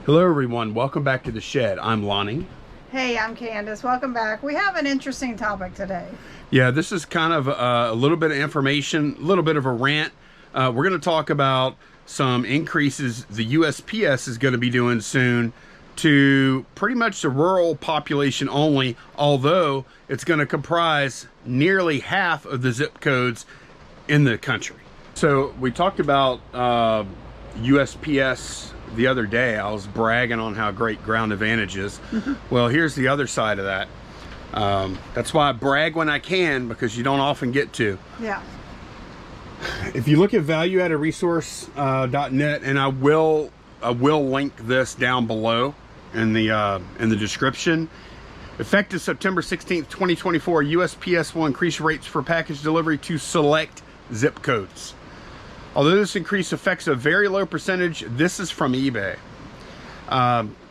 Hello everyone, welcome back to the shed. I'm Lonnie. Hey, I'm Candace. Welcome back. We have an interesting topic today. Yeah, this is kind of a little bit of information, a little bit of a rant. We're going to talk about some increases the USPS is going to be doing soon to pretty much the rural population only, although it's going to comprise nearly half of the zip codes in the country. So we talked about USPS the other day. I was bragging on how great Ground Advantage is. Well, here's the other side of that. That's why I brag when I can, because you don't often get to. Yeah. If you look at valueaddedresource.net, and I will link this down below in the description. Effective September 16th, 2024, USPS will increase rates for package delivery to select zip codes. Although this increase affects a very low percentage, this is from eBay.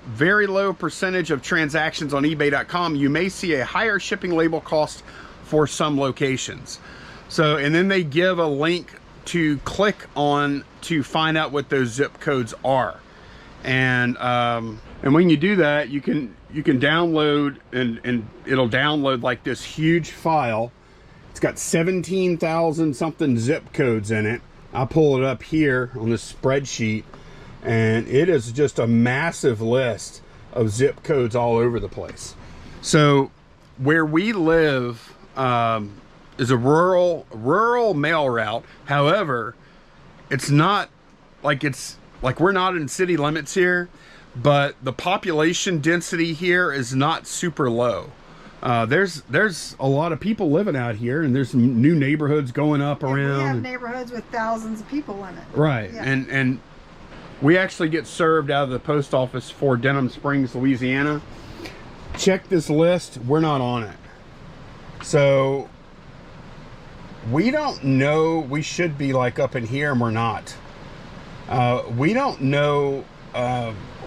Very low percentage of transactions on eBay.com, you may see a higher shipping label cost for some locations. So, and then they give a link to click on to find out what those zip codes are. And when you do that, you can download, and it'll download like this huge file. It's got 17,000 something zip codes in it. I'll pull it up here on this spreadsheet, and it is just a massive list of zip codes all over the place. So where we live is a rural mail route. However, it's not like we're not in city limits here, but the population density here is not super low. There's a lot of people living out here, and there's some new neighborhoods going up around. We have neighborhoods with thousands of people in it. Right. Yeah. And we actually get served out of the post office for Denham Springs, Louisiana. Check this list. We're not on it. So we don't know. We should be like up in here, and we're not. We don't know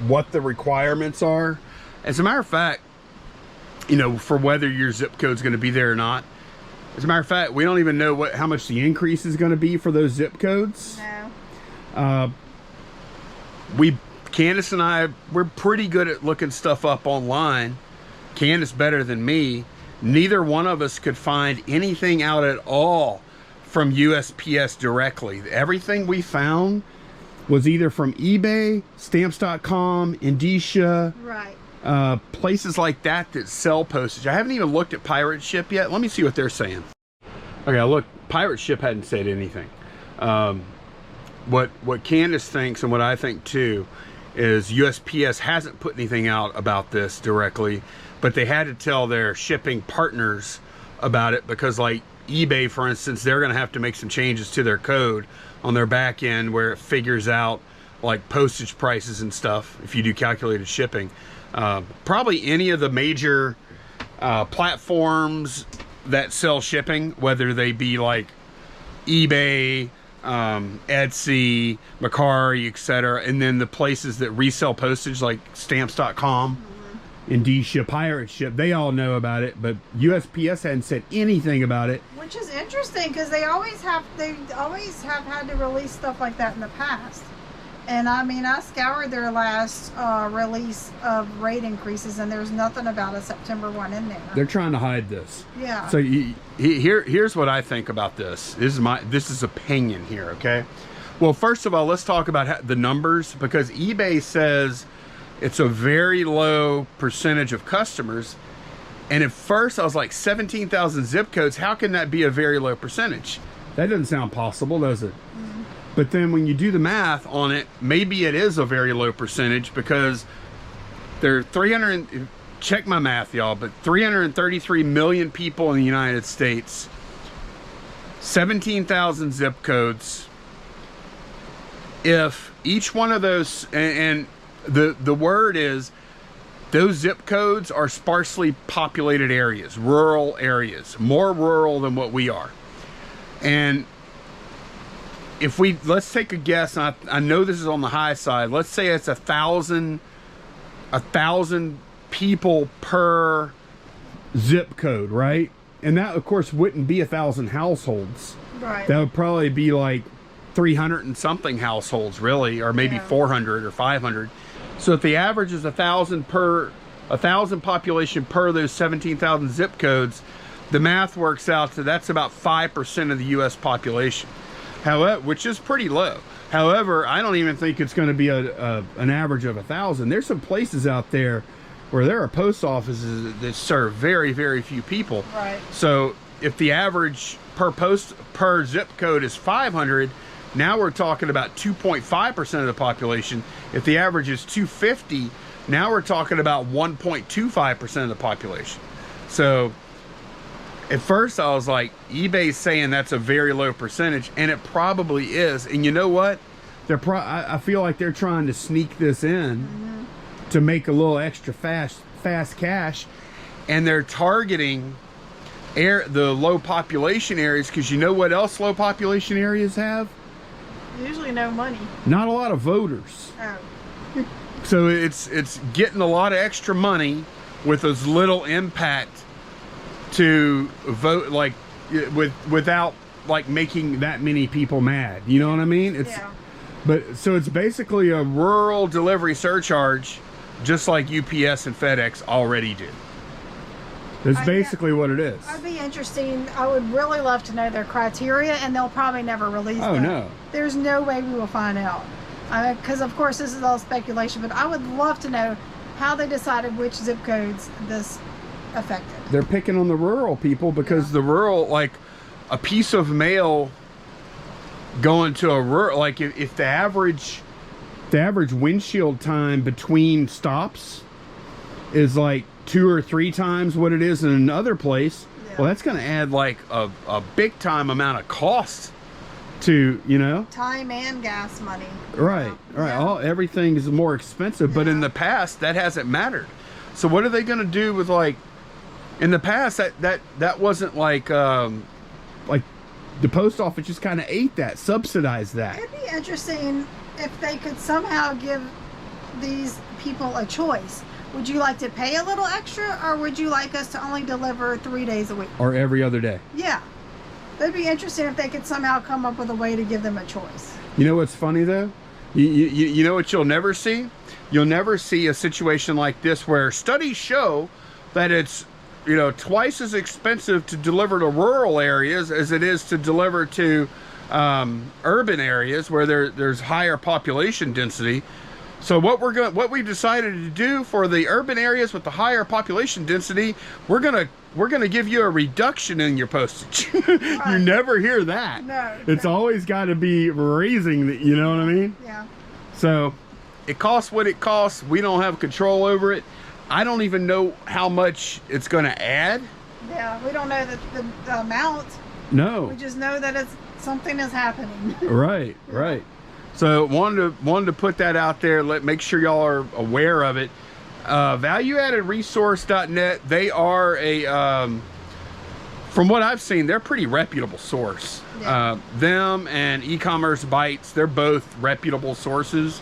what the requirements are. As a matter of fact, you know, for whether your zip code is going to be there or not. As a matter of fact, we don't even know how much the increase is going to be for those zip codes. No. Candace and I, we're pretty good at looking stuff up online. Candace better than me. Neither one of us could find anything out at all from USPS directly. Everything we found was either from eBay, stamps.com, Indicia. Right. Places like that sell postage. I haven't even looked at Pirate Ship yet. Let me see what they're saying. Okay, look, Pirate Ship hadn't said anything. What Candace thinks, and what I think too, is USPS hasn't put anything out about this directly, but they had to tell their shipping partners about it, because like eBay, for instance, they're going to have to make some changes to their code on their back end where it figures out like postage prices and stuff if you do calculated shipping. Probably any of the major platforms that sell shipping, whether they be like eBay, Etsy, Mercari, etc., and then the places that resell postage like stamps.com, Indicia, Pirate Ship, they all know about it, but USPS hadn't said anything about it. Which is interesting, because they always have had to release stuff like that in the past. And I mean, I scoured their last release of rate increases, and there's nothing about a September 1 in there. They're trying to hide this. Yeah. So here's what I think about this. This is opinion here, okay? Well, first of all, let's talk about the numbers, because eBay says it's a very low percentage of customers. And at first I was like, 17,000 zip codes, how can that be a very low percentage? That doesn't sound possible, does it? But then when you do the math on it, maybe it is a very low percentage, because there are check my math, y'all, but 333 million people in the United States, 17,000 zip codes. If each one of those, and the word is, those zip codes are sparsely populated areas, rural areas, more rural than what we are. And if let's take a guess, and I know this is on the high side, let's say it's 1,000 people per zip code, right? And that of course wouldn't be 1,000 households. Right. That would probably be like 300 and something households, really, or maybe 400 or 500. So if the average is 1,000 population per those 17,000 zip codes, the math works out to that's about 5% of the U.S. population. However, which is pretty low. However, I don't even think it's going to be an average of 1,000. There's some places out there where there are post offices that serve very, very few people. Right. So if the average per zip code is 500, now we're talking about 2.5% of the population. If the average is 250, now we're talking about 1.25% of the population. So at first I was like, eBay's saying that's a very low percentage, and it probably is. And you know what? I feel like they're trying to sneak this in to make a little extra fast cash, and they're targeting the low population areas, because you know what else low population areas have? Usually no money. Not a lot of voters. Oh. So it's getting a lot of extra money with as little impact to vote, like without like making that many people mad. You know what I mean? Yeah. But so it's basically a rural delivery surcharge, just like UPS and FedEx already do. That's basically what it is. I'd be interesting. I would really love to know their criteria, and they'll probably never release that. Oh, no. There's no way we will find out. Because, of course, this is all speculation, but I would love to know how they decided which zip codes this affected. They're picking on the rural people because the rural, like a piece of mail going to a rural, like if the average windshield time between stops is like 2 or 3 times what it is in another place, well, that's going to add like a big time amount of cost to, you know, time and gas money. Right. Everything is more expensive, but in the past that hasn't mattered. So what are they going to do with, like, in the past that wasn't like the post office just kind of ate that, subsidized that. It'd be interesting if they could somehow give these people a choice. Would you like to pay a little extra, or would you like us to only deliver 3 days a week? Or every other day. Yeah. It'd be interesting if they could somehow come up with a way to give them a choice. You know what's funny, though? You know what you'll never see? You'll never see a situation like this where studies show that it's, you know, twice as expensive to deliver to rural areas as it is to deliver to urban areas where there's higher population density. So what we've decided to do for the urban areas with the higher population density, we're gonna give you a reduction in your postage. Right. You never hear that. No. It's always got to be raising, you know what I mean? Yeah. So it costs what it costs. We don't have control over it. I don't even know how much it's going to add. Yeah, we don't know the amount. No. We just know that something is happening. Right. So wanted to put that out there. Make sure y'all are aware of it. ValueAddedResource.net. They are from what I've seen, they're a pretty reputable source. Yeah. Them and E-commerce Bytes, they're both reputable sources.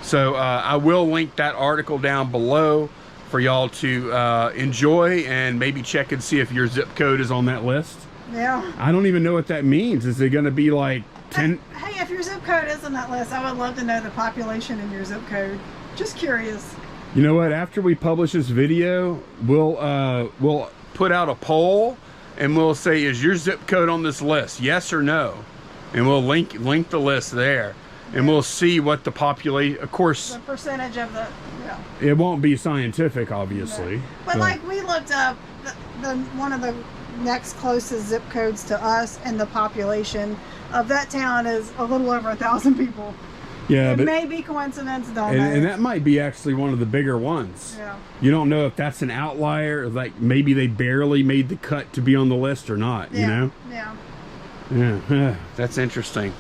So I will link that article down below for y'all to enjoy and maybe check and see if your zip code is on that list. Yeah. I don't even know what that means. Is it going to be like 10? Hey, if your zip code is on that list, I would love to know the population in your zip code. Just curious. You know what? After we publish this video, we'll put out a poll and we'll say, is your zip code on this list? Yes or no? And we'll link the list there. And we'll see what the population, of course, the percentage of the, it won't be scientific, obviously. No. But like we looked up one of the next closest zip codes to us, and the population of that town is a little over 1,000 people. Yeah, it may be coincidence, and that might be actually one of the bigger ones. Yeah. You don't know if that's an outlier, like maybe they barely made the cut to be on the list or not. Yeah. You know. Yeah. That's interesting.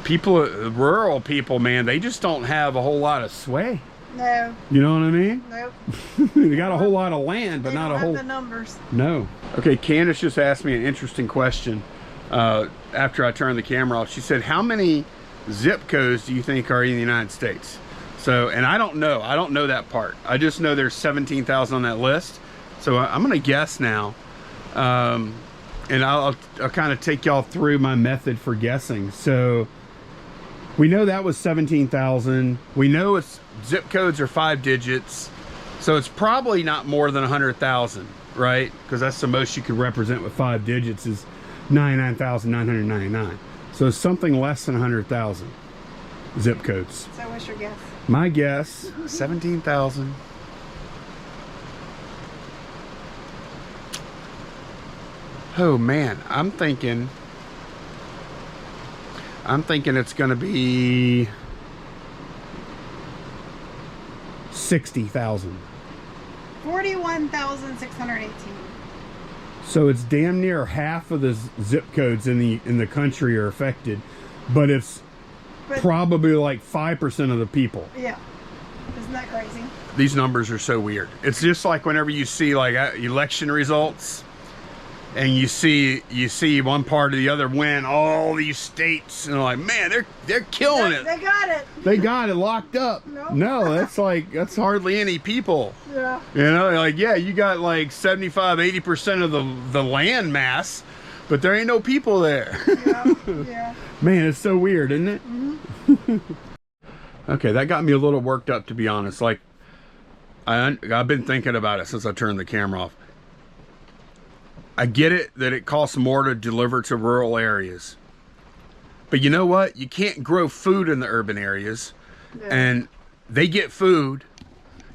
People, rural people, man, they just don't have a whole lot of sway. No. You know what I mean? Nope. They got a whole lot of land, but not a whole. The numbers. No. Okay, Candace just asked me an interesting question after I turned the camera off. She said, "How many zip codes do you think are in the United States?" So, and I don't know. I don't know that part. I just know there's 17,000 on that list. So I'm gonna guess now, and I'll kind of take y'all through my method for guessing. So We know that was 17,000. We know its zip codes are 5 digits. So it's probably not more than 100,000, right? Because that's the most you could represent with 5 digits is 99,999. So it's something less than 100,000 zip codes. So what's your guess? My guess, 17,000. Oh man, I'm thinking it's gonna be 60,000. 41,618. So it's damn near half of the zip codes in the country are affected, but it's probably like 5% of the people. Yeah, isn't that crazy? These numbers are so weird. It's just like whenever you see like election results, and you see one part or the other win all these states, and like, man, they're killing it. They got it. They got it locked up. Nope. No, that's hardly any people. Yeah. You know, like, yeah, you got like 75-80% of the land mass, but there ain't no people there. Yeah. Yeah. Man, it's so weird, isn't it? Mm-hmm. Okay, that got me a little worked up, to be honest. Like, I've been thinking about it since I turned the camera off. I get it that it costs more to deliver to rural areas. But you know what? You can't grow food in the urban areas. Yeah. And they get food.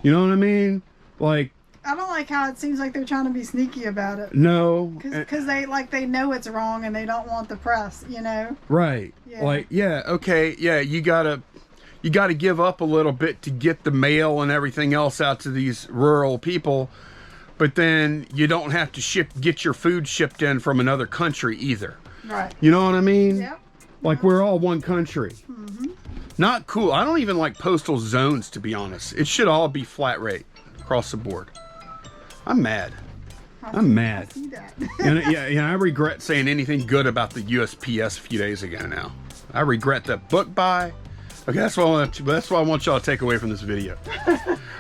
You know what I mean? Like, I don't like how it seems like they're trying to be sneaky about it. No. Because they know it's wrong and they don't want the press, you know? Right. Yeah. Like, yeah, okay, yeah, you gotta give up a little bit to get the mail and everything else out to these rural people. But then you don't have to get your food shipped in from another country either. Right. You know what I mean? Yep. Like, we're all one country. Mm-hmm. Not cool. I don't even like postal zones, to be honest. It should all be flat rate across the board. I'm mad. I'm mad. I see that. and I regret saying anything good about the USPS a few days ago now. I regret that book buy. Okay, that's what I want y'all to take away from this video.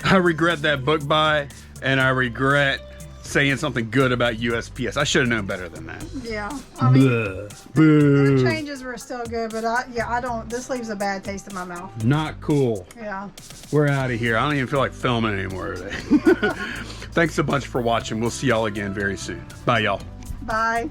I regret that book buy. And I regret saying something good about USPS. I should have known better than that. Yeah. I mean, the changes were still good, but I don't, this leaves a bad taste in my mouth. Not cool. Yeah. We're out of here. I don't even feel like filming anymore today. Thanks a bunch for watching. We'll see y'all again very soon. Bye, y'all. Bye.